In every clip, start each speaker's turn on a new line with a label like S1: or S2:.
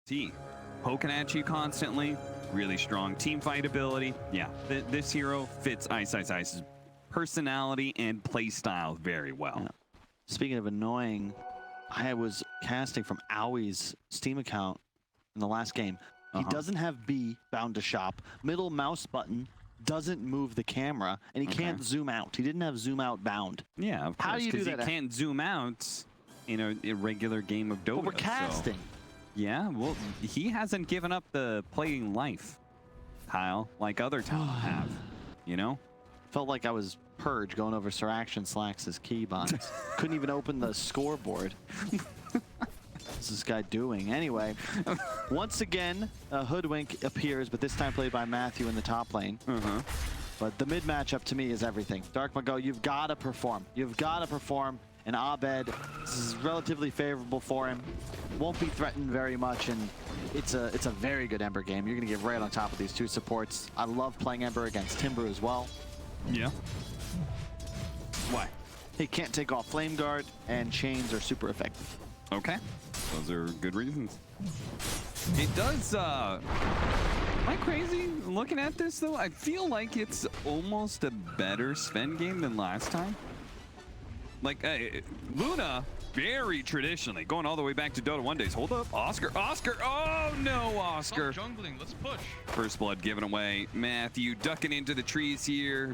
S1: T. Poking at you constantly, really strong team fight ability. Yeah, this hero fits Ice's personality and play style very well.
S2: Yeah. Speaking of annoying, I was casting from Owie's Steam account in the last game. He doesn't have B bound to shop. Middle mouse button doesn't move the camera, and he can't zoom out. He didn't have zoom out bound.
S1: Yeah, of course.
S2: How do you do that?
S1: He can't zoom out in a irregular game of Dota.
S2: But we're casting.
S1: So, yeah, well, he hasn't given up the playing life, Kyle, like other talent have, you know?
S2: Felt like I was Purge going over Sir Action Slacks' keybinds. Couldn't even open the scoreboard. What's this guy doing? Anyway, once again, a Hoodwink appears, but this time played by Matthew in the top lane. But the mid matchup to me is everything. DarkMago, you've got to perform. You've got to perform. And Abed, this is relatively favorable for him. Won't be threatened very much, and it's a very good Ember game. You're going to get right on top of these two supports. I love playing Ember against Timber as well.
S1: Yeah. Why?
S2: He can't take off Flame Guard, and chains are super effective.
S1: Okay. Those are good reasons. It does, am I crazy looking at this though? I feel like it's almost a better Sven game than last time. Like, Luna, very traditionally, going all the way back to Dota 1 days. Hold up, Oscar, oh no, Oscar.
S3: Stop jungling, let's push.
S1: First blood given away. Matthew ducking into the trees here.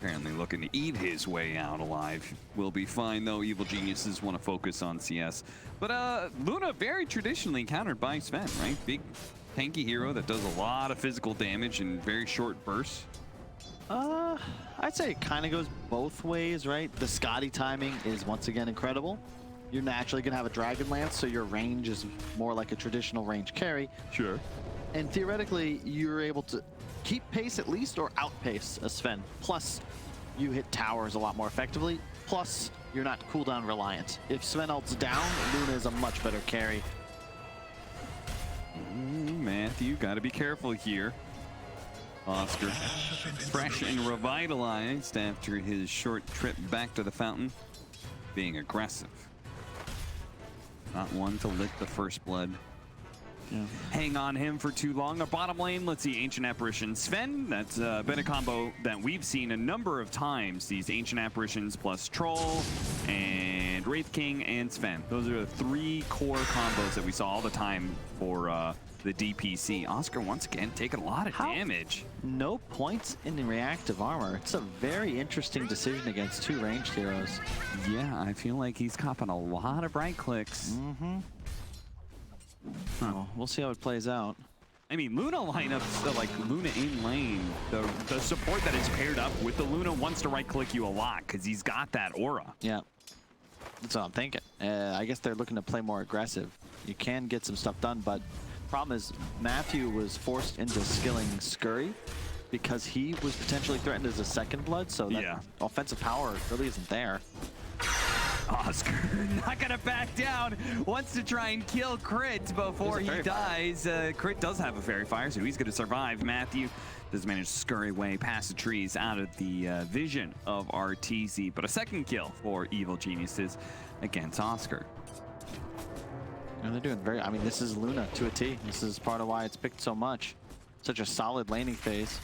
S1: Apparently looking to eat his way out alive. Will be fine though. Evil geniuses want to focus on CS. But Luna very traditionally countered by Sven, right? Big tanky hero that does a lot of physical damage in very short bursts.
S2: I'd say it kind of goes both ways, right? The Scotty timing is once again incredible. You're naturally going to have a Dragon Lance, so your range is more like a traditional range carry.
S1: Sure.
S2: And theoretically, you're able to keep pace at least or outpace a Sven. Plus, you hit towers a lot more effectively. Plus, you're not cooldown reliant. If Sven ults down, Luna is a much better carry.
S1: Matthew, got to be careful here. Oscar, fresh and revitalized after his short trip back to the fountain, being aggressive. Not one to lick the first blood. Yeah. Hang on him for too long. Our bottom lane, let's see, Ancient Apparition Sven. That's been a combo that we've seen a number of times. These Ancient Apparitions plus Troll and Wraith King and Sven. Those are the three core combos that we saw all the time for the DPC. Oscar once again taking a lot of damage.
S2: No points in the reactive armor. It's a very interesting decision against two ranged heroes.
S1: Yeah, I feel like he's copping a lot of right clicks.
S2: Well, we'll see how it plays out.
S1: I mean, Luna lineups, like Luna in lane, the support that is paired up with the Luna wants to right click you a lot because he's got that aura.
S2: Yeah, that's what I'm thinking. I guess they're looking to play more aggressive. You can get some stuff done, but problem is Matthew was forced into skilling Scurry because he was potentially threatened as a second blood, so that offensive power really isn't there.
S1: Oscar not gonna back down, wants to try and kill Crit before he dies. Crit does have a Fairy Fire, so he's gonna survive. Matthew does manage to scurry away past the trees out of the vision of RTZ, but a second kill for Evil Geniuses against Oscar.
S2: And they're doing very, I mean, this is Luna to a T. This is part of why it's picked so much. Such a solid laning phase.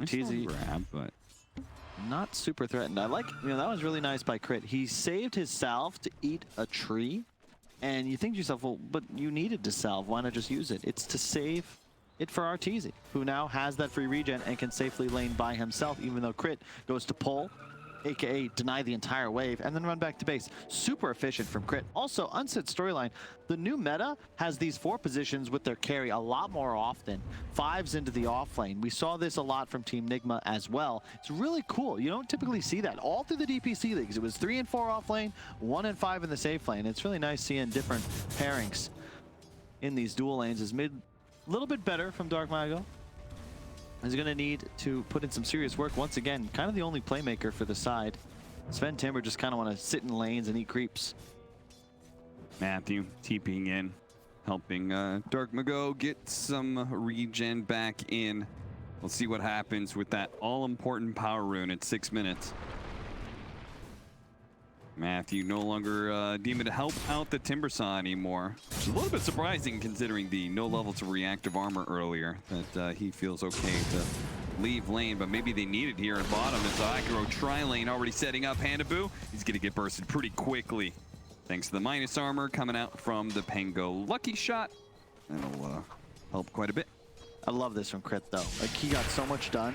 S1: TZ grab, but
S2: not super threatened. I like, you know, that was really nice by Crit. He saved his salve to eat a tree. And you think to yourself, well, but you needed to salve. Why not just use it? It's to save it for RTZ, who now has that free regen and can safely lane by himself, even though Crit goes to pull, aka deny the entire wave, and then run back to base. Super efficient from Crit. Also, unsaid storyline, the new meta has these 4 positions with their carry a lot more often. 5s into the off lane. We saw this a lot from Team Nigma as well. It's really cool. You don't typically see that. All through the DPC leagues, it was 3 and 4 off lane, 1 and 5 in the safe lane. It's really nice seeing different pairings in these dual lanes. Is mid a little bit better from DarkMago. Is going to need to put in some serious work once again. Kind of the only playmaker for the side. Sven Timber just kind of want to sit in lanes and eat creeps.
S1: Matthew TPing in, helping DarkMago get some regen back in. We'll see what happens with that all-important power rune at 6 minutes. Matthew no longer deeming to help out the Timbersaw anymore. Which is a little bit surprising considering the no levels of reactive armor earlier, that he feels okay to leave lane, but maybe they need it here at bottom as Akiro tri-lane already setting up Hanabu. He's gonna get bursted pretty quickly. Thanks to the minus armor coming out from the Pango lucky shot. That'll help quite a bit.
S2: I love this from Crit though. Like he got so much done.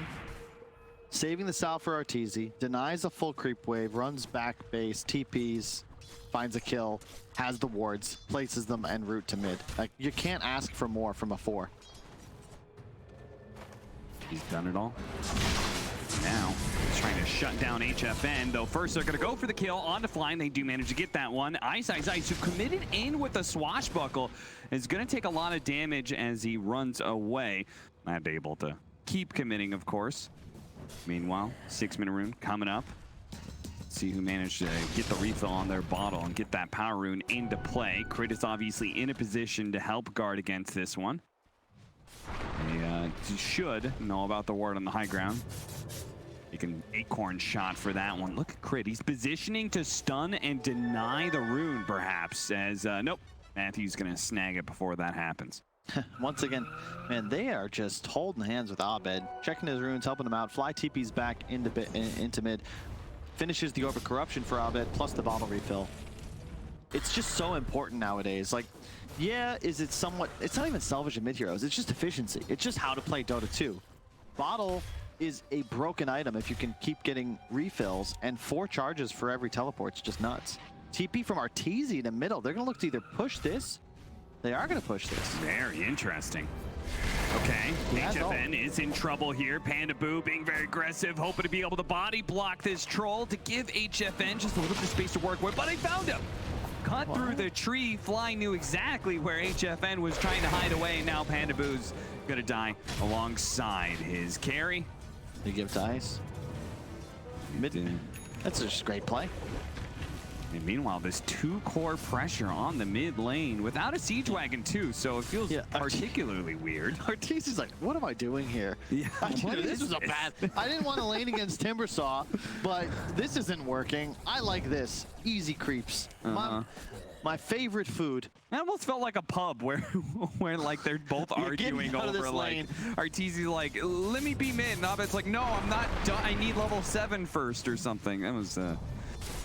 S2: Saving the Sal for Arteezy, denies a full creep wave, runs back base, TPs, finds a kill, has the wards, places them, and route to mid. Like you can't ask for more from a 4.
S1: He's done it all. Now, he's trying to shut down HFN, though first they're gonna go for the kill on the fly, and they do manage to get that one. Ice, who committed in with a swashbuckle, is gonna take a lot of damage as he runs away. Not able to keep committing, of course. Meanwhile, 6-minute rune coming up. See who managed to get the refill on their bottle and get that power rune into play. Crit is obviously in a position to help guard against this one. They should know about the ward on the high ground. You can acorn shot for that one. Look at Crit. He's positioning to stun and deny the rune, perhaps, as nope. Matthew's going to snag it before that happens.
S2: Once again, man, they are just holding hands with Abed, checking his runes, helping him out. Fly TP's back into mid. Finishes the Orbit Corruption for Abed, plus the bottle refill. It's just so important nowadays. Like, yeah, is it somewhat... It's not even salvage in mid-heroes. It's just efficiency. It's just how to play Dota 2. Bottle is a broken item if you can keep getting refills, and 4 charges for every teleport's just nuts. TP from Arteezy to middle. They're going to look to either push this. They are going to push this.
S1: Very interesting. Okay, HFN is in trouble here. Panda Boo being very aggressive, hoping to be able to body block this troll to give HFN just a little bit of space to work with, but they found him. Cut through the tree. Fly knew exactly where HFN was trying to hide away, and now Panda Boo's gonna die alongside his carry.
S2: They give to Ice. That's just great play.
S1: And meanwhile, this 2-core pressure on the mid lane without a siege wagon too, so it feels particularly weird.
S2: Arteezy's like, what am I doing here?
S1: Yeah,
S2: this is a bad... I didn't want to lane against Timbersaw, but this isn't working. I like this. Easy creeps. My favorite food.
S1: It almost felt like a pub where like they're both arguing over like Arteezy's like, let me be mid, and Abed's like, no, I'm not done. I need level 7 first or something. That was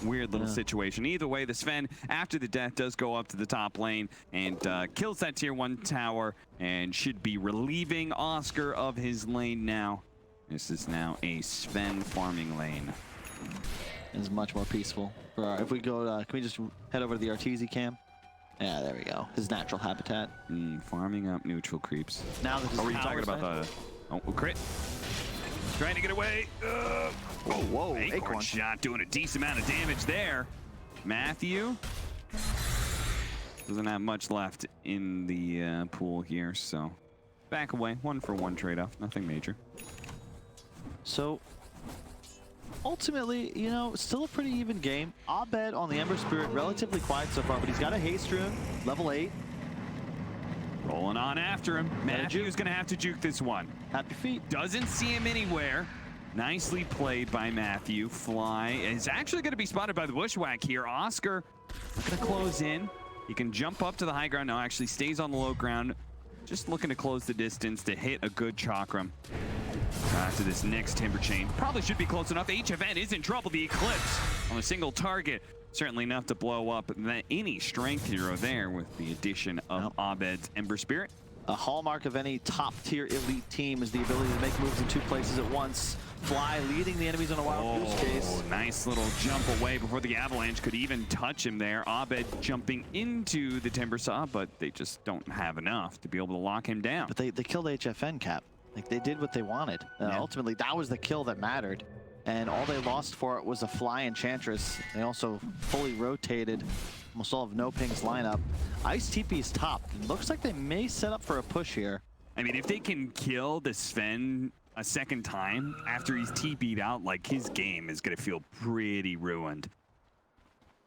S1: weird little situation. Either way, the Sven, after the death, does go up to the top lane and kills that tier 1 tower and should be relieving Oscar of his lane now. This is now a Sven farming lane.
S2: It's much more peaceful. If we go, can we just head over to the Arteezy cam? Yeah, there we go. His natural habitat.
S1: Farming up neutral creeps.
S2: Now that
S1: were you talking about the... Oh, Crit. Trying to get away.
S2: Whoa,
S1: Acorn shot doing a decent amount of damage there. Matthew doesn't have much left in the pool here, so back away. 1-for-1 trade-off, nothing major.
S2: So ultimately, you know, still a pretty even game. Abed on the Ember Spirit, relatively quiet so far, but he's got a haste rune, level 8.
S1: Rolling on after him. Matthew's gonna have to juke this one.
S2: Happy feet.
S1: Doesn't see him anywhere. Nicely played by Matthew. Fly is actually gonna be spotted by the Bushwhack here. Oscar not gonna close in. He can jump up to the high ground. No, actually stays on the low ground. Just looking to close the distance to hit a good chakram. To this next Timber Chain. Probably should be close enough. HFN is in trouble. The Eclipse on a single target. Certainly enough to blow up any strength hero there with the addition of Abed's Ember Spirit.
S2: A hallmark of any top-tier elite team is the ability to make moves in 2 places at once. Fly leading the enemies on a wild goose chase.
S1: Nice little jump away before the avalanche could even touch him there. Abed jumping into the Timbersaw, but they just don't have enough to be able to lock him down.
S2: But they killed HFN, Cap. Like, they did what they wanted. Ultimately, that was the kill that mattered. And all they lost for it was a Fly Enchantress. They also fully rotated almost all of NOPING's lineup. Ice TP is top. It looks like they may set up for a push here.
S1: I mean, if they can kill the Sven a second time after he's TP'd out, like, his game is going to feel pretty ruined.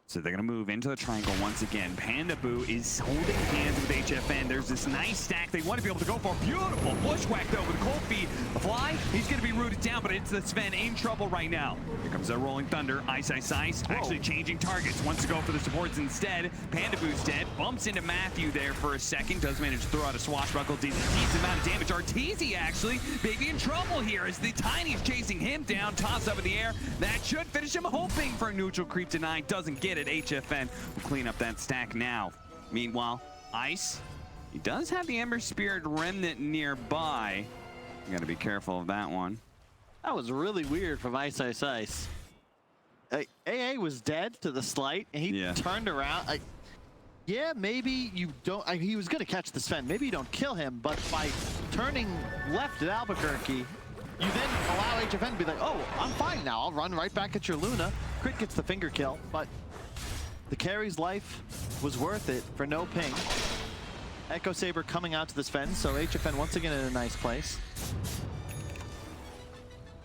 S1: So they're going to move into the triangle once again. Panda Boo is holding hands with HFN. There's this nice stack they want to be able to go for. Beautiful bushwhack though with cold feet. The Fly, he's going to be rooted down, but it's the Sven in trouble right now. Here comes a Rolling Thunder. Ice actually changing targets. Wants to go for the supports instead. Panda Boo's dead. Bumps into Matthew there for a second. Does manage to throw out a swashbuckle. Decent amount of damage. Arteezy actually maybe in trouble here as the Tiny's chasing him down. Toss up in the air. That should finish him, hoping for a neutral creep to 9. Doesn't get it. HFN will clean up that stack now. Meanwhile, Ice, he does have the Ember Spirit Remnant nearby. You gotta be careful of that one.
S2: That was really weird from Ice. AA was dead to the slight, and he turned around. Yeah, maybe you don't. He was gonna catch the Sven. Maybe you don't kill him, but by turning left at Albuquerque, you then allow HFN to be like, oh, I'm fine now. I'll run right back at your Luna. Crit gets the finger kill, but the carry's life was worth it for no ping. Echo Saber coming out to the Sven, so HFN once again in a nice place.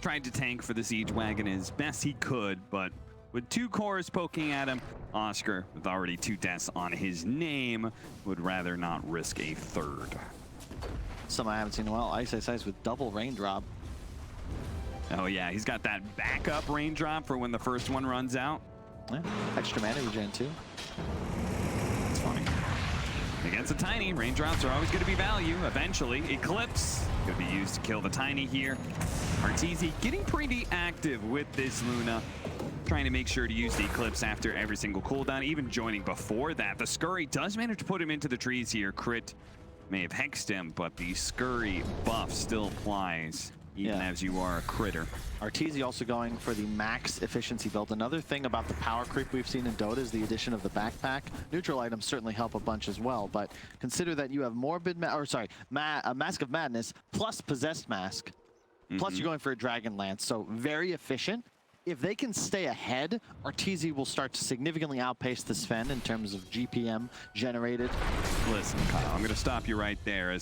S1: Tried to tank for the Siege Wagon as best he could, but with 2 cores poking at him, Oscar, with already 2 deaths on his name, would rather not risk a 3rd.
S2: Some I haven't seen in a while. Ice with double raindrop.
S1: Oh yeah, he's got that backup raindrop for when the first one runs out.
S2: Yeah, extra mana regen too.
S1: That's funny. Against a Tiny, raindrops are always going to be value. Eventually, Eclipse going to be used to kill the Tiny here. Arteezy getting pretty active with this Luna, trying to make sure to use the Eclipse after every single cooldown, even joining before that. The Scurry does manage to put him into the trees here. Crit may have hexed him, but the Scurry buff still applies, even as you are a critter.
S2: Arteezy also going for the max efficiency build. Another thing about the power creep we've seen in Dota is the addition of the backpack. Neutral items certainly help a bunch as well, but consider that you have Mask of Madness plus Possessed Mask, plus you're going for a Dragon Lance, so very efficient. If they can stay ahead, Arteezy will start to significantly outpace the Sven in terms of GPM generated.
S1: Listen, Kyle, I'm going to stop you right there.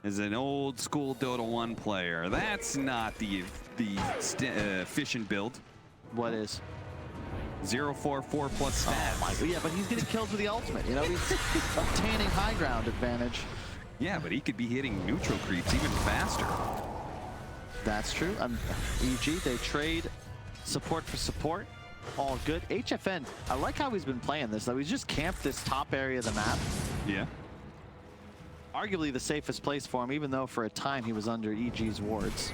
S1: As an old school Dota 1 player, that's not the efficient build.
S2: What is?
S1: 0-4-4 plus stats.
S2: Oh my God. Yeah, but he's getting kills with the ultimate. You know, he's obtaining high ground advantage.
S1: Yeah, but he could be hitting neutral creeps even faster.
S2: That's true. EG, they trade support for support. All good. HFN, I like how he's been playing this, though. He's just camped this top area of the map.
S1: Yeah.
S2: Arguably the safest place for him, even though for a time he was under EG's wards.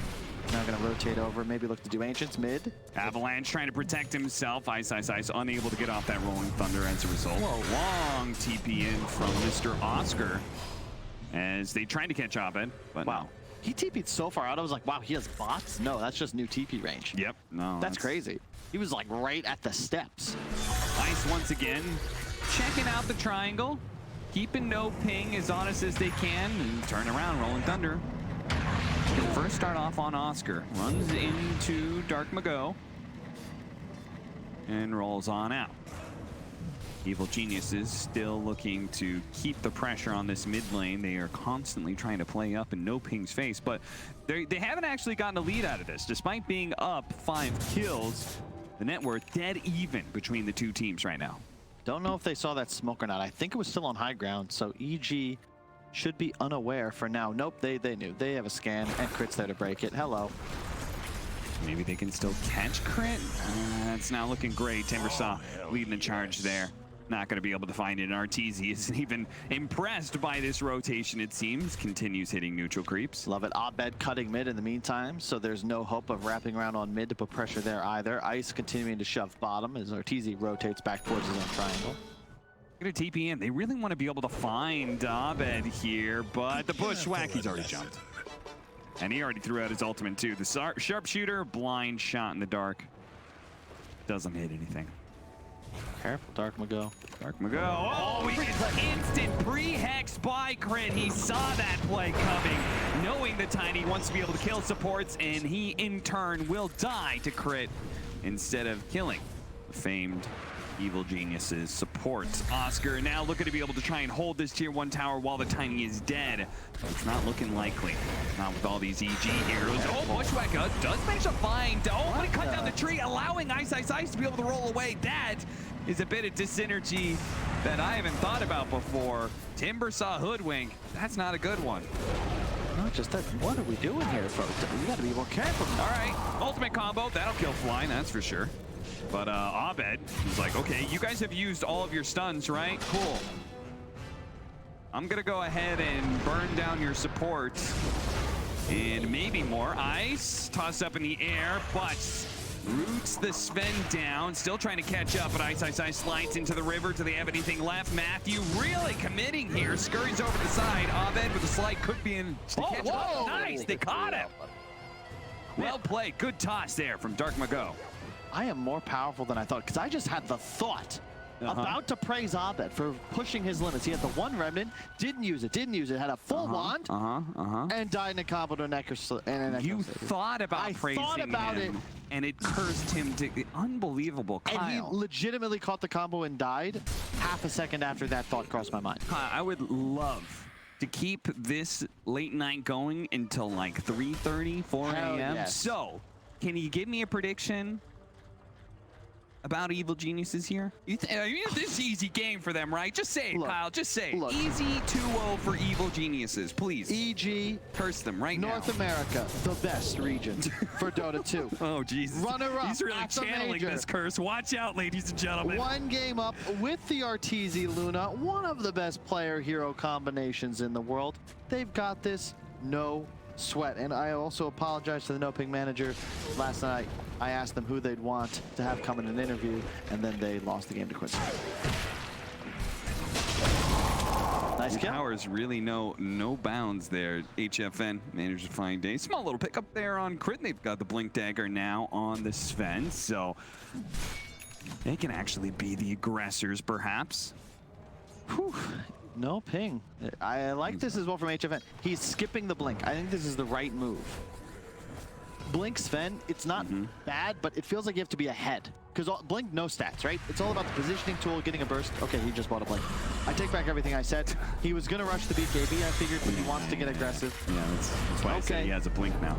S2: Now going to rotate over, maybe look to do Ancients mid.
S1: Avalanche trying to protect himself. Ice unable to get off that Rolling Thunder as a result.
S2: Whoa.
S1: Long TP in from Mr. Oscar as they tried to catch Abed, but
S2: wow.
S1: No.
S2: He TP'd so far out, I was like, wow, he has bots? No, that's just new TP range.
S1: Yep, no.
S2: That's crazy. He was like right at the steps.
S1: Ice once again checking out the triangle. Keeping no ping as honest as they can, and turn around, Rolling Thunder. He'll first start off on Oscar. Runs into Dark Mago. And rolls on out. Evil Geniuses still looking to keep the pressure on this mid lane. They are constantly trying to play up in no ping's face, but they haven't actually gotten a lead out of this. Despite being up 5 kills, the net worth dead even between the 2 teams right now.
S2: Don't know if they saw that smoke or not. I think it was still on high ground, so EG should be unaware for now. Nope, they knew. They have a scan, and Crit's there to break it. Hello.
S1: Maybe they can still catch Crit. It's now looking great. Timbersaw leading the charge there. Not going to be able to find it. And Arteezy isn't even impressed by this rotation, it seems. Continues hitting neutral creeps.
S2: Love it. Abed cutting mid in the meantime, so there's no hope of wrapping around on mid to put pressure there either. Ice continuing to shove bottom as Arteezy rotates back towards his own triangle.
S1: Going to TP in. They really want to be able to find Abed here, but the bushwhack, he's already jumped. And he already threw out his ultimate too. The sharpshooter, blind shot in the dark. Doesn't hit anything.
S2: Careful, Dark Mago.
S1: Dark Mago. Oh, he gets instant pre-hex by Crit. He saw that play coming, knowing the Tiny wants to be able to kill supports, and he in turn will die to Crit instead of killing the famed Evil Geniuses supports Oscar. Now looking to be able to try and hold this tier 1 tower while the Tiny is dead. It's not looking likely. Not with all these EG heroes. Oh, Bushwhack does manage to find. Oh, but he cut down the tree, allowing Ice to be able to roll away. That is a bit of dyssynergy that I haven't thought about before. Timber saw Hoodwink. That's not a good one.
S2: Not just that. What are we doing here, folks? We got to be more careful.
S1: All right, ultimate combo. That'll kill Flying, that's for sure. But Abed is like, okay, you guys have used all of your stuns, right? Cool. I'm gonna go ahead and burn down your support. And maybe more. Ice, tossed up in the air, but roots the Sven down. Still trying to catch up, but Ice slides into the river. Do they have anything left? Matthew really committing here. Scurries over the side. Abed with a slide could be in to catch up. Nice, they caught him. Well played. Good toss there from Dark Mago.
S2: I am more powerful than I thought, because I just had the thought about to praise Abed for pushing his limits. He had the one remnant, didn't use it, had a full wand, and died in a combo to a neck.
S1: You thought about praising him, and it cursed him to unbelievable. Kyle.
S2: And he legitimately caught the combo and died half a second after that thought crossed my mind.
S1: Kyle, I would love to keep this late night going until like 3:30, 4 a.m.
S2: Yes.
S1: So, can you give me a prediction about Evil Geniuses here? You this is easy game for them, right? Just say it, Kyle. Just say it. Easy 2-0 for Evil Geniuses, please.
S2: EG,
S1: curse them right now.
S2: North America, the best region for Dota 2.
S1: Oh, Jesus.
S2: Runner-up.
S1: He's really channeling this curse. Watch out, ladies and gentlemen.
S2: One game up with the Arteezy Luna, one of the best player-hero combinations in the world. They've got this, no sweat. And I also apologize to the NOPING manager. Last night, I asked them who they'd want to have come in an interview, and then they lost the game to Quincy. Nice kill.
S1: Powers really no bounds there. HFN managed to find a small little pickup there on Crit. They've got the Blink Dagger now on the Sven, so they can actually be the aggressors, perhaps.
S2: Whew. No ping. I like this as well from HFN. He's skipping the blink. I think this is the right move. Blink Sven, it's not bad, but it feels like you have to be ahead. Because blink, no stats, right? It's all about the positioning tool, getting a burst. Okay, he just bought a blink. I take back everything I said. He was going to rush the BKB. I figured he wants to get aggressive.
S1: Yeah, that's why I said he has a blink now.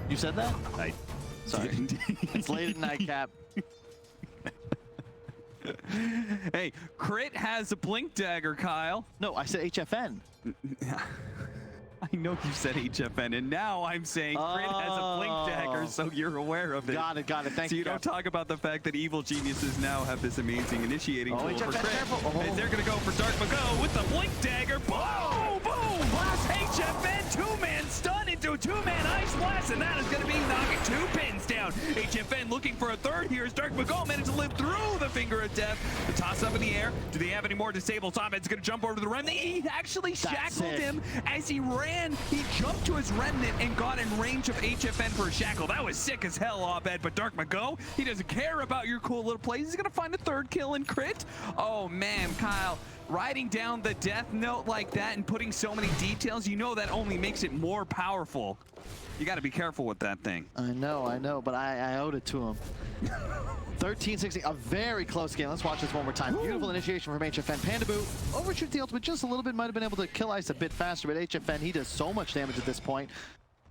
S2: You said that? Sorry. It's late at night, Cap.
S1: Hey, Crit has a Blink Dagger, Kyle.
S2: No, I said HFN.
S1: I know you said HFN, and now I'm saying Crit has a Blink Dagger, so you're aware of it.
S2: Got it. Thank you.
S1: So you don't talk about the fact that Evil Geniuses now have this amazing initiating tool for Crit. And they're going to go for Dark Mago with the Blink Dagger. Boom! Boom! Blast HFN, two-man stun into a two-man Ice Blast, and that is going to be knocking 2 pins down. HFN looking for a third here as Dark Mago managed to live through the Finger of Death. The toss up in the air. Do they have any more disables? Ahmed's going to jump over to the Remnant. He actually shackled him as he ran. He jumped to his Remnant and got in range of HFN for a shackle. That was sick as hell, Abed. But Dark Mago, he doesn't care about your cool little plays. He's going to find a third kill in Crit. Oh, man, Kyle. Riding down the death note like that and putting so many details, you know that only makes it more powerful. You got to be careful with that thing.
S2: I know, but I owed it to him. 13-16, a very close game. Let's watch this one more time. Beautiful initiation from HFN. Pandaboo overshoots the ultimate just a little bit. Might have been able to kill Ice a bit faster, but HFN, he does so much damage at this point.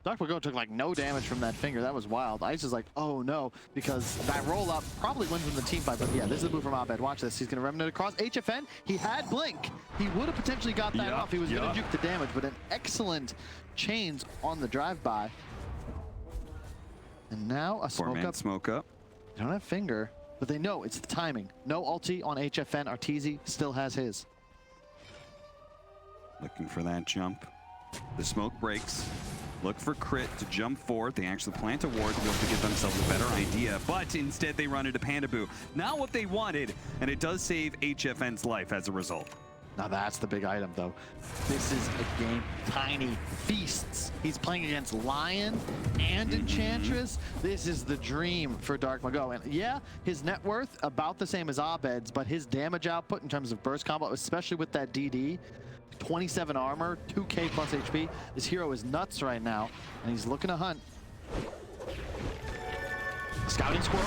S2: Dark Mago took like no damage from that finger. That was wild. Ice is like, oh no, because that roll up probably wins from the team fight. But yeah, this is the move from Abed. Watch this. He's going to remnant across. HFN, he had blink. He would have potentially got that off. He was going to juke the damage, but an excellent chains on the drive-by. And now a smoke up. They don't have finger, but they know it's the timing. No ulti on HFN. Arteezy still has his.
S1: Looking for that jump. The smoke breaks. Look for Crit to jump forward. They actually plant a ward to be able to give themselves a better idea, but instead they run into Pandaboo. Not what they wanted, and it does save HFN's life as a result.
S2: Now that's the big item, though. This is a game Tiny feasts. He's playing against Lion and Enchantress. This is the dream for Dark Mago. And yeah, his net worth about the same as Abed's, but his damage output in terms of burst combo, especially with that DD, 27 armor, 2k plus HP. This hero is nuts right now, and he's looking to hunt. Scouting Squirrel.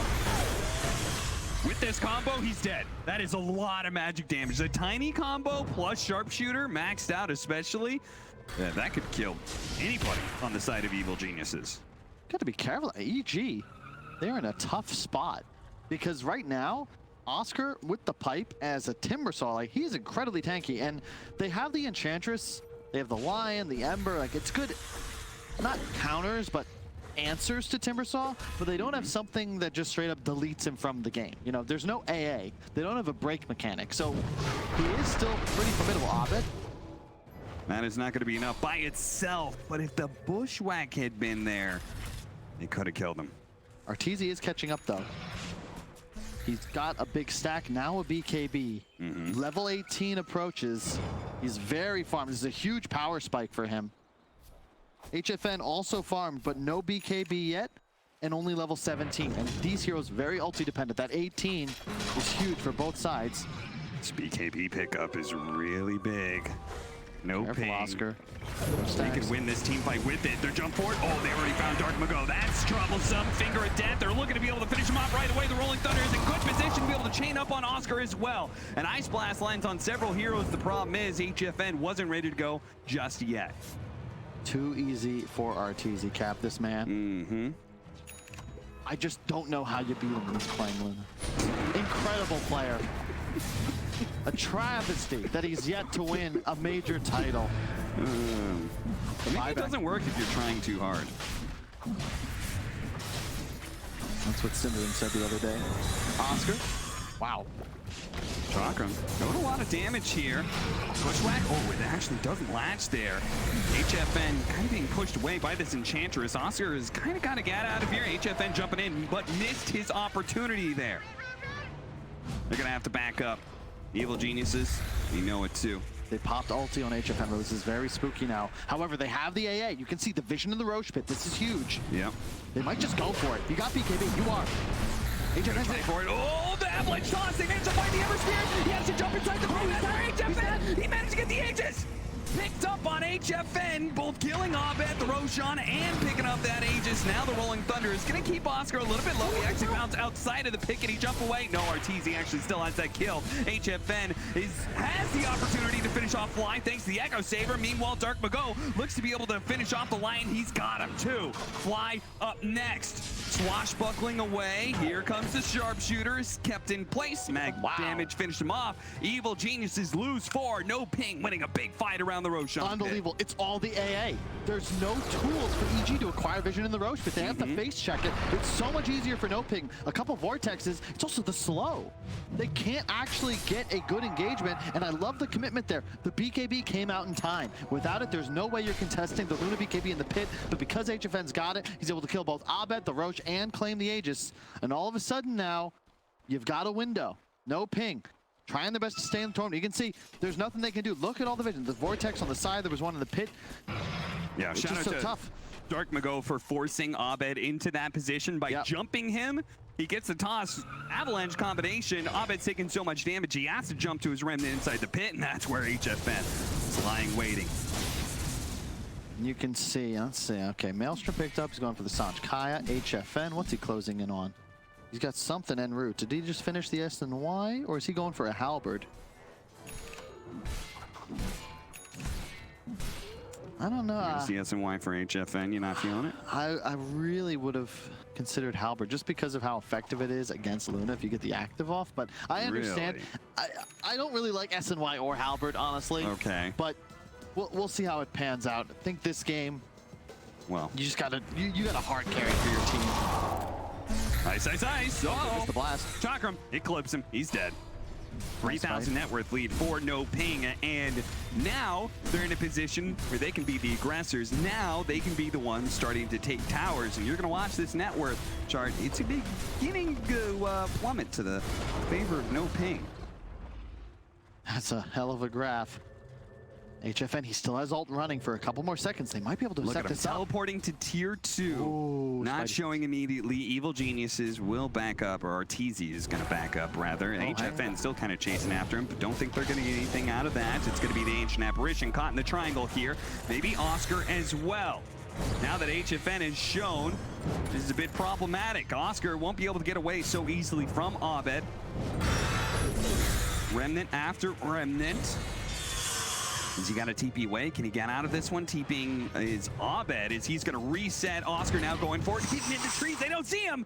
S1: With this combo, he's dead. That is a lot of magic damage. A tiny combo plus sharpshooter, maxed out especially. Yeah, that could kill anybody on the side of Evil Geniuses.
S2: Got to be careful. EG, they're in a tough spot because right now, Oscar with the pipe as a timber saw, like he's incredibly tanky, and they have the Enchantress, they have the Lion, the Ember, like it's good, not counters, but answers to Timbersaw, but they don't have something that just straight up deletes him from the game. You know, there's no AA. They don't have a break mechanic, so he is still pretty formidable. Abed.
S1: That is not going to be enough by itself, but if the Bushwhack had been there, it could have killed him.
S2: Arteezy is catching up though. He's got a big stack, now a BKB. Level 18 approaches. He's very farmed. This is a huge power spike for him. HFN also farmed, but no BKB yet, and only level 17. And these heroes very ulti dependent. That 18 is huge for both sides.
S1: This BKB pickup is really big. No
S2: Careful,
S1: ping.
S2: Oscar.
S1: They could win this team fight with it. They're jump forward. Oh, they already found Dark Mago. That's troublesome. Finger of death. They're looking to be able to finish him off right away. The Rolling Thunder is in good position to be able to chain up on Oscar as well. An Ice Blast lands on several heroes. The problem is HFN wasn't ready to go just yet.
S2: Too easy for Arteezy, Cap, this man. I just don't know how you beat him in this Klangland. Incredible player. A travesty that he's yet to win a major title.
S1: Maybe it doesn't work if you're trying too hard.
S2: That's what Cinderin said the other day. Oscar. Wow.
S1: Chakram doing a lot of damage here. Bushwhack. Oh, it actually doesn't latch there. HFN kind of being pushed away by this Enchantress. Oscar has kind of got to get out of here. HFN jumping in, but missed his opportunity there. They're going to have to back up. Evil Geniuses, you know it too.
S2: They popped ulti on HFN, though. This is very spooky now. However, they have the AA. You can see the vision in the Roche pit. This is huge.
S1: Yep.
S2: They might just go for it. You got BKB. You are. HFN's
S1: ready for it. Oh, the avalanche toss. They managed to find the Eversphere. He has to jump inside the room. That's for HFN. He managed to get the Aegis. Picked up on HFN, both killing Abed, the Roshan, and picking up that Aegis. Now the Rolling Thunder is going to keep Oscar a little bit low. He actually bounces outside of the pick and he jump away. No, Arteezy actually still has that kill. HFN has the opportunity to finish off Fly thanks to the Echo Saber. Meanwhile, Dark Mago looks to be able to finish off the Lion. He's got him too. Fly up next. Swashbuckling away. Here comes the Sharpshooters. Kept in place. Mag damage finished him off. Evil Geniuses lose 4. No ping. Winning a big fight around the Roshan.
S2: Unbelievable. Pit. It's all the AA. There's no tools for EG to acquire vision in the Roche, but they have to face check it. It's so much easier for no ping. A couple vortexes. It's also the slow. They can't actually get a good engagement, and I love the commitment there. The BKB came out in time. Without it, there's no way you're contesting the Luna BKB in the pit, but because HFN's got it, he's able to kill both Abed, the Roche, and claim the Aegis. And all of a sudden now, you've got a window. No ping. Trying their best to stay in the tournament. You can see there's nothing they can do. Look at all the vision. The vortex on the side. There was one in the pit.
S1: Yeah,
S2: it's
S1: shout
S2: just
S1: out
S2: so
S1: to
S2: tough.
S1: Dark Mago for forcing Abed into that position by jumping him. He gets the toss. Avalanche combination. Abed's taking so much damage, he has to jump to his remnant inside the pit, and that's where HFN is lying waiting.
S2: You can see, let's see. Okay, Maelstrom picked up. He's going for the Sanj Kaya. HFN, what's he closing in on? He's got something en route. Did he just finish the S and Y, or is he going for a halberd? I don't know.
S1: Here's the S and Y for HFN. You're not feeling it?
S2: I really would have considered halberd just because of how effective it is against Luna if you get the active off. But I understand.
S1: Really?
S2: I don't really like S and Y or halberd, honestly.
S1: Okay.
S2: But we'll see how it pans out. I think this game,
S1: well,
S2: you just gotta you got a hard carry for your team.
S1: Ice, ice, ice. Oh,
S2: the blast.
S1: Chakram, it clips him. He's dead. 3,000 net worth lead for no ping, and now they're in a position where they can be the aggressors. Now they can be the ones starting to take towers, and you're going to watch this net worth chart. It's beginning to plummet to the favor of no ping.
S2: That's a hell of a graph. HFN, he still has ult running for a couple more seconds. They might be able to set this up.
S1: Teleporting to tier 2.
S2: Ooh,
S1: not showing immediately. Evil Geniuses will back up, or Arteezy is going to back up, rather. And HFN still kind of chasing after him, but don't think they're going to get anything out of that. It's going to be the Ancient Apparition caught in the triangle here. Maybe Oscar as well. Now that HFN is shown, this is a bit problematic. Oscar won't be able to get away so easily from Abed. Remnant after Remnant. Has he got a TP away? Can he get out of this one? TPing is Abed as he's going to reset. Oscar now going forward, keeping in the trees. They don't see him.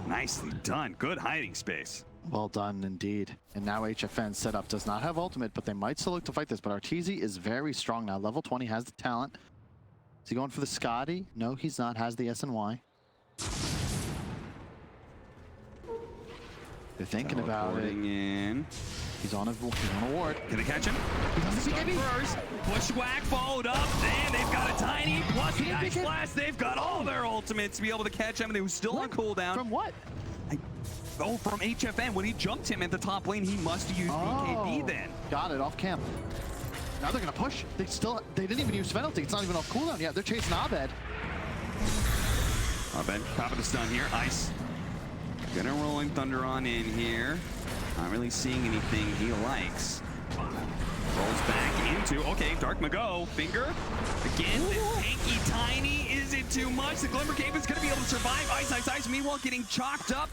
S1: Nicely done. Good hiding space.
S2: Well done indeed. And now HFN setup does not have ultimate, but they might still look to fight this. But Arteezy is very strong now. Level 20 has the talent. Is he going for the Scotty? No, he's not. Has the SNY. They're thinking about it.
S1: In.
S2: He's on a ward.
S1: Can they catch him? He does the BKB first. Bushwhack followed up, and they've got a tiny plus the Ice Blast. They've got all their ultimates to be able to catch him, and they were still on cooldown.
S2: From what?
S1: From HFN. When he jumped him at the top lane, he must have used BKB then.
S2: Got it, off camp. Now they're gonna push. They didn't even use penalty. It's not even off cooldown yet. They're chasing Abed.
S1: Abed, top of the stun here. Ice. Gonna Rolling Thunder on in here. Not really seeing anything he likes. Rolls back into, okay, Dark Mago. Finger. Again, this tanky Tiny. Is it too much? The Glimmer Cave is gonna be able to survive. Ice. Meanwhile, getting chalked up.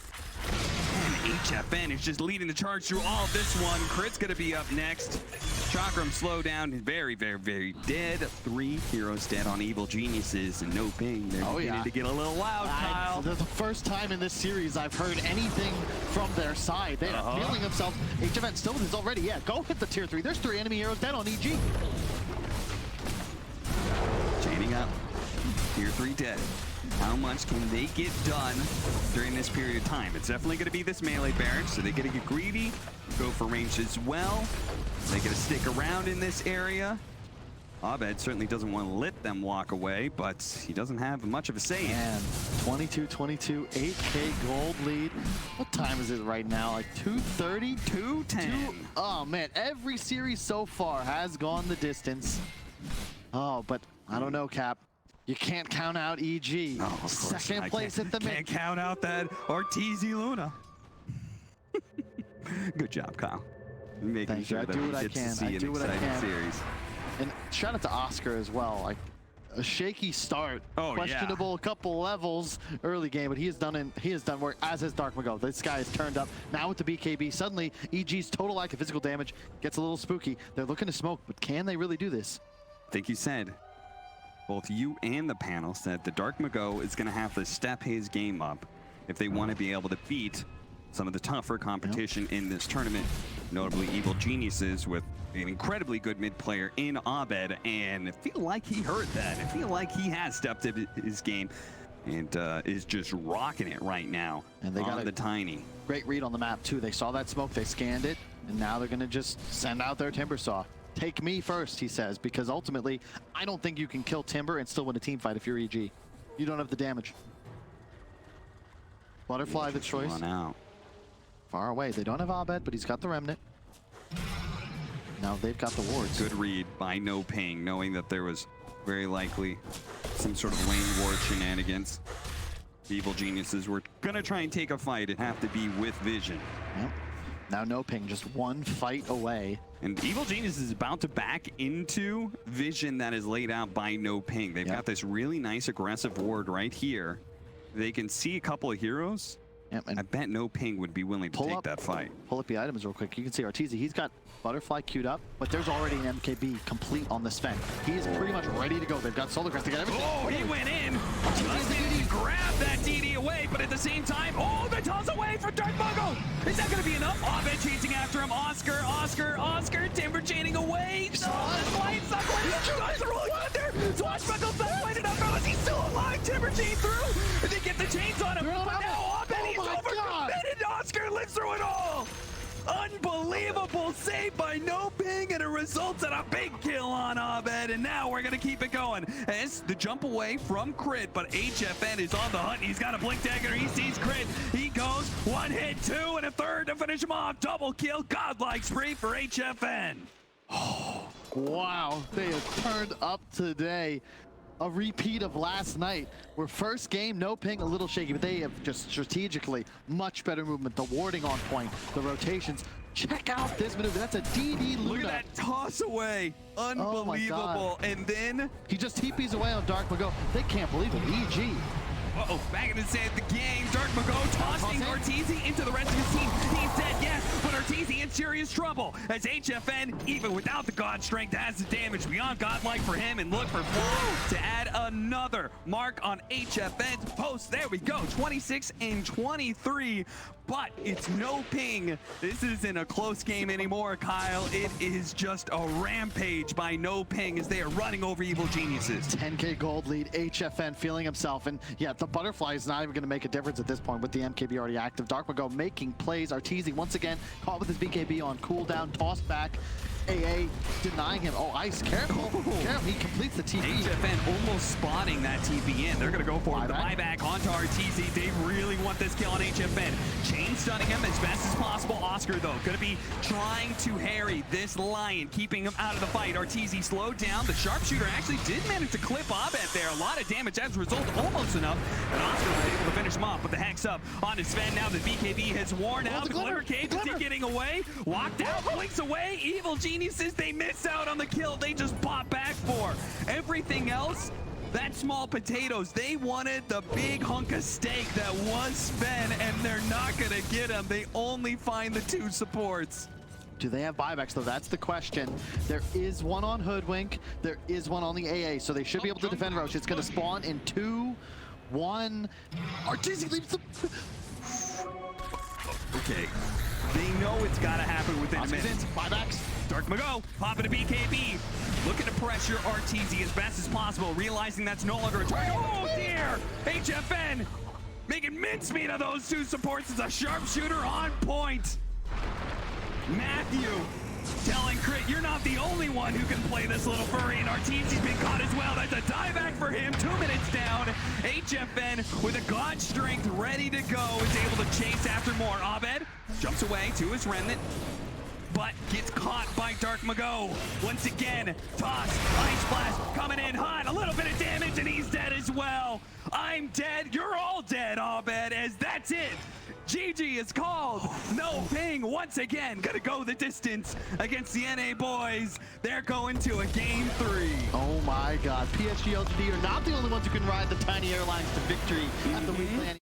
S1: And HFN is just leading the charge through all of this one. Crit's gonna be up next. Chakram slow down, very dead. 3 heroes dead on Evil Geniuses and no ping. They're beginning to get a little loud, Kyle.
S2: This is the first time in this series I've heard anything from their side. They are feeling themselves. HFN still is already, go hit the tier 3. There's 3 enemy heroes dead on EG.
S1: Chaining up, tier 3 dead. How much can they get done during this period of time? It's definitely going to be this melee barrage, so they got to get greedy, go for range as well. They got to stick around in this area. Abed certainly doesn't want to let them walk away, but he doesn't have much of a say.
S2: And 22-22, 8K gold lead. What time is it right now? Like 2:30?
S1: 2:10.
S2: Oh man, every series so far has gone the distance. Oh, but I don't know, Cap. You can't count out EG.
S1: Oh, of course.
S2: Second place at the
S1: Can't count out that Arteezy Luna. Good job, Kyle. Making sure that we get to see an exciting series.
S2: And shout out to Oscar as well. Like a shaky start, questionable couple levels early game, but he has done work, as has Dark Mago. This guy is turned up now with the BKB. Suddenly, EG's total lack of physical damage gets a little spooky. They're looking to smoke, but can they really do this?
S1: I think you said, both you and the panel said, the Dark Mago is going to have to step his game up if they want to be able to beat some of the tougher competition in this tournament, notably Evil Geniuses with an incredibly good mid player in Abed, and I feel like he heard that. I feel like he has stepped up his game and is just rocking it right now. And they got the Tiny.
S2: Great read on the map too. They saw that smoke, they scanned it, and now they're gonna just send out their Timber Saw. Take me first, he says, because ultimately, I don't think you can kill Timber and still win a team fight if you're EG. You don't have the damage. Butterfly the choice.
S1: On out.
S2: Far away. They don't have Abed, but he's got the Remnant. Now they've got the wards.
S1: Good read by NOPING, knowing that there was very likely some sort of lane ward shenanigans. The Evil Geniuses were gonna try and take a fight and have to be with vision.
S2: Yep. Now NOPING just one fight away.
S1: And Evil Genius is about to back into vision that is laid out by NOPING. They've got this really nice aggressive ward right here. They can see a couple of heroes.
S2: Yep, and
S1: I bet NOPING would be willing to take that fight.
S2: Pull up the items real quick. You can see Arteezy. He's got Butterfly queued up, but there's already an MKB complete on the Sven. He is pretty much ready to go. They've got Solar Crest. They got everything.
S1: Oh, he went in. He grabbed that DD away, but at the same time, the toss away for Dark Mago. Is that going to be enough? Abed chasing after him. Oscar. Timber chaining away. Lights up. Guys are rolling under. Swashbuckle's not quite enough. How is he still alive? Timber chain through. They get the chains on him. But now Abed, he's overcommitted. Oscar lives through it all. Unbelievable save by NOPING, and it results in a big kill on Abed, and now we're gonna keep it going. As the jump away from Crit, but HFN is on the hunt. He's got a blink dagger, he sees Crit, he goes, one hit, two, and a third to finish him off. Double kill, godlike spree for HFN.
S2: Oh, wow, they have turned up today. A repeat of last night, where first game, NOPING a little shaky, but they have just strategically much better movement. The warding on point, the rotations, Check out this maneuver. That's a DD Luna.
S1: Look at that toss away. Unbelievable. And then
S2: he just TPs away on Dark Mago. They can't believe it. EG.
S1: uh-oh, back in the sand the game. Dark Mago tossing Arteezy into the rest of his team. He's dead, yes, but Arteezy in serious trouble as HFN, even without the God Strength, has the damage beyond godlike for him, and look for Flo to add another mark on HFN's post. There we go, 26 and 23. But it's no ping. This isn't a close game anymore, Kyle. It is just a rampage by no ping as they are running over Evil Geniuses.
S2: 10K gold lead, HFN feeling himself. And yeah, the butterfly is not even going to make a difference at this point with the MKB already active. Dark Mago making plays. Arteezy once again caught with his BKB on cooldown, tossed back. AA denying him. Oh, Ice, careful. Careful, he completes the TP.
S1: HFN almost spotting that TP in. They're going to go for the buyback onto Arteezy. They really want this kill on HFN. Chain stunning him as fast as possible. Oscar, though, going to be trying to harry this Lion, keeping him out of the fight. Arteezy slowed down. The sharpshooter actually did manage to clip Abed there. A lot of damage as a result, almost enough. And Oscar was able to finish him off, but the hex up onto Sven. Now the BKB has worn out. The Glimmer Cage, is he getting away? Walked out, blinks away. Evil Geniuses, they miss out on the kill. They just pop back for everything else. That small potatoes, they wanted the big hunk of steak that was Sven, and they're not gonna get him. They only find the two supports.
S2: Do they have buybacks, though? That's the question. There is one on Hoodwink. There is one on the AA, so they should be able to defend Roche. It's going to spawn in 2, 1. Arteezy leaves the...
S1: Okay. They know it's got to happen within a minute.
S2: Buybacks.
S1: Dark Mago, popping a BKB. Looking to pressure Arteezy as best as possible, realizing that's no longer a target. Oh, dear! HFN making mincemeat of those two supports as a sharpshooter on point. Matthew telling Crit, you're not the only one who can play this little furry, and Arteezy's been caught as well. That's a dieback for him. 2 minutes down. HFN with a God Strength ready to go is able to chase after more. Abed jumps away to his remnant, but gets caught by Dark Mago. Once again, toss, Ice Blast coming in hot, a little bit of damage, and he's dead as well. I'm dead, you're all dead, Abed, as that's it. GG is called. No ping once again. Gonna go the distance against the NA boys. They're going to a game 3.
S2: Oh my God, PSG LTD are not the only ones who can ride the tiny airlines to victory at the WePlay.